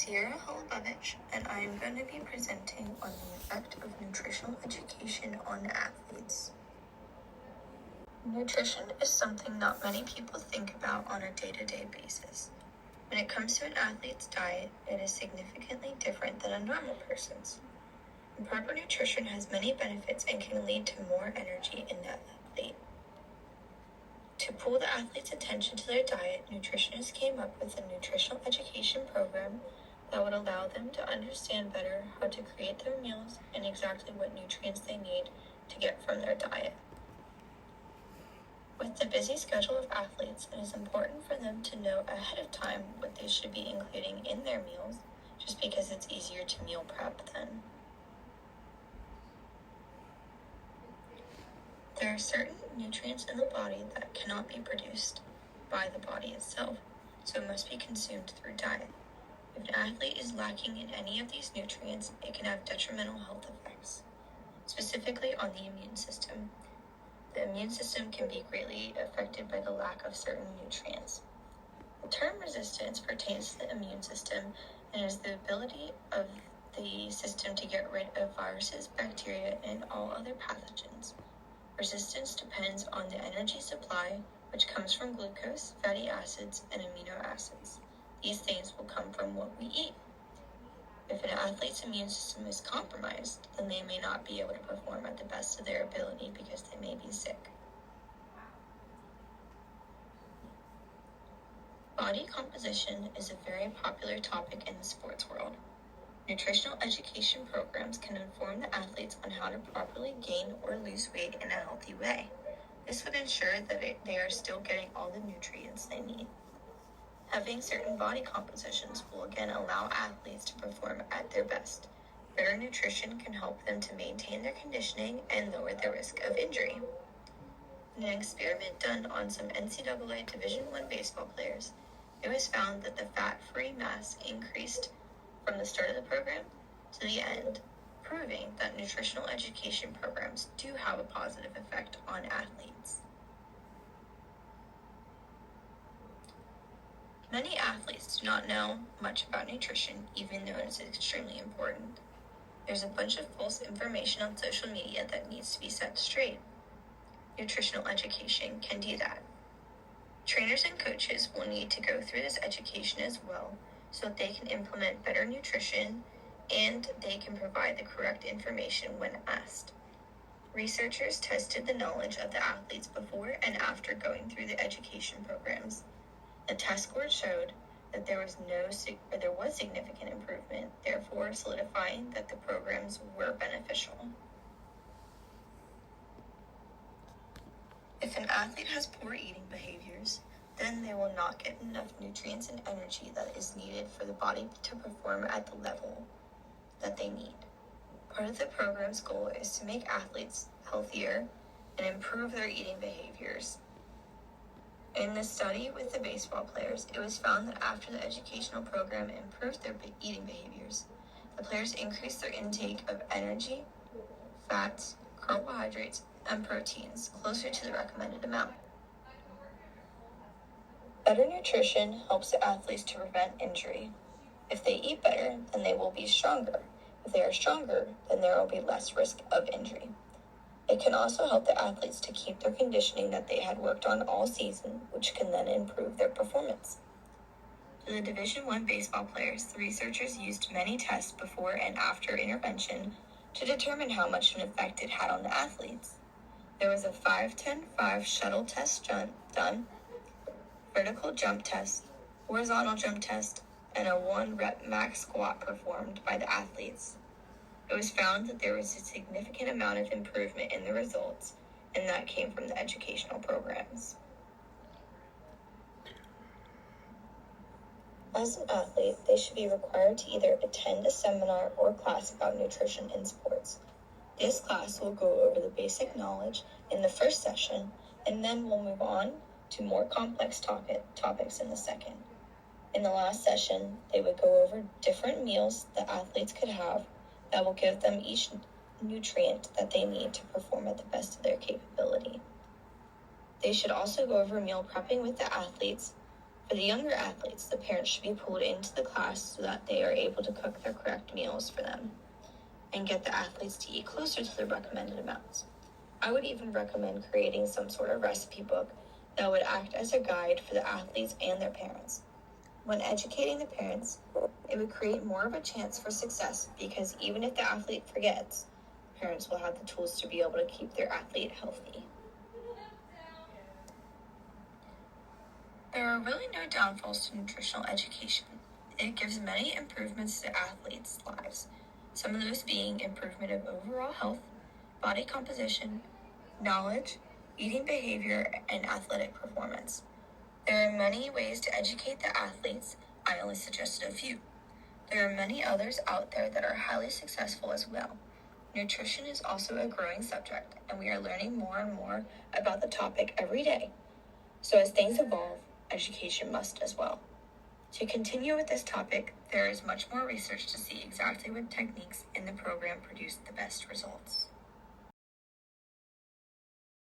Sierra Holubovich, and I am going to be presenting on the effect of nutritional education on athletes. Nutrition is something not many people think about on a day-to-day basis. When it comes to an athlete's diet, it is significantly different than a normal person's. And proper nutrition has many benefits and can lead to more energy in that athlete. To pull the athlete's attention to their diet, nutritionists came up with a nutritional education program that would allow them to understand better how to create their meals and exactly what nutrients they need to get from their diet. With the busy schedule of athletes, it is important for them to know ahead of time what they should be including in their meals, just because it's easier to meal prep then. There are certain nutrients in the body that cannot be produced by the body itself, so it must be consumed through diet. If an athlete is lacking in any of these nutrients, it can have detrimental health effects, specifically on the immune system. The immune system can be greatly affected by the lack of certain nutrients. The term resistance pertains to the immune system and is the ability of the system to get rid of viruses, bacteria, and all other pathogens. Resistance depends on the energy supply, which comes from glucose, fatty acids, and amino acids. These things will come from what we eat. If an athlete's immune system is compromised, then they may not be able to perform at the best of their ability because they may be sick. Body composition is a very popular topic in the sports world. Nutritional education programs can inform the athletes on how to properly gain or lose weight in a healthy way. This would ensure that they are still getting all the nutrients they need. Having certain body compositions will again allow athletes to perform at their best. Better nutrition can help them to maintain their conditioning and lower the risk of injury. In an experiment done on some NCAA Division I baseball players, it was found that the fat-free mass increased from the start of the program to the end, proving that nutritional education programs do have a positive effect on athletes. Many athletes do not know much about nutrition, even though it is extremely important. There's a bunch of false information on social media that needs to be set straight. Nutritional education can do that. Trainers and coaches will need to go through this education as well, so that they can implement better nutrition and they can provide the correct information when asked. Researchers tested the knowledge of the athletes before and after going through the education programs. The test scores showed that there was significant improvement, therefore solidifying that the programs were beneficial. If an athlete has poor eating behaviors, then they will not get enough nutrients and energy that is needed for the body to perform at the level that they need. Part of the program's goal is to make athletes healthier and improve their eating behaviors. In the study with the baseball players, it was found that after the educational program improved their eating behaviors, the players increased their intake of energy, fats, carbohydrates, and proteins closer to the recommended amount. Better nutrition helps the athletes to prevent injury. If they eat better, then they will be stronger. If they are stronger, then there will be less risk of injury. It can also help the athletes to keep their conditioning that they had worked on all season, which can then improve their performance. For the Division I baseball players, the researchers used many tests before and after intervention to determine how much an effect it had on the athletes. There was a 5-10-5 shuttle test done, vertical jump test, horizontal jump test, and a 1-rep max squat performed by the athletes. It was found that there was a significant amount of improvement in the results, and that came from the educational programs. As an athlete, they should be required to either attend a seminar or class about nutrition in sports. This class will go over the basic knowledge in the first session, and then we'll move on to more complex topics in the second. In the last session, they would go over different meals that athletes could have that will give them each nutrient that they need to perform at the best of their capability. They should also go over meal prepping with the athletes For the younger athletes, the parents should be pulled into the class so that they are able to cook the correct meals for them and get the athletes to eat closer to the recommended amounts. I would even recommend creating some sort of recipe book that would act as a guide for the athletes and their parents. When educating the parents, it would create more of a chance for success because even if the athlete forgets, parents will have the tools to be able to keep their athlete healthy. There are really no downfalls to nutritional education. It gives many improvements to athletes' lives, some of those being improvement of overall health, body composition, knowledge, eating behavior, and athletic performance. There are many ways to educate the athletes. I only suggested a few. There are many others out there that are highly successful as well. Nutrition is also a growing subject, and we are learning more and more about the topic every day. So as things evolve, education must as well. To continue with this topic, there is much more research to see exactly what techniques in the program produce the best results.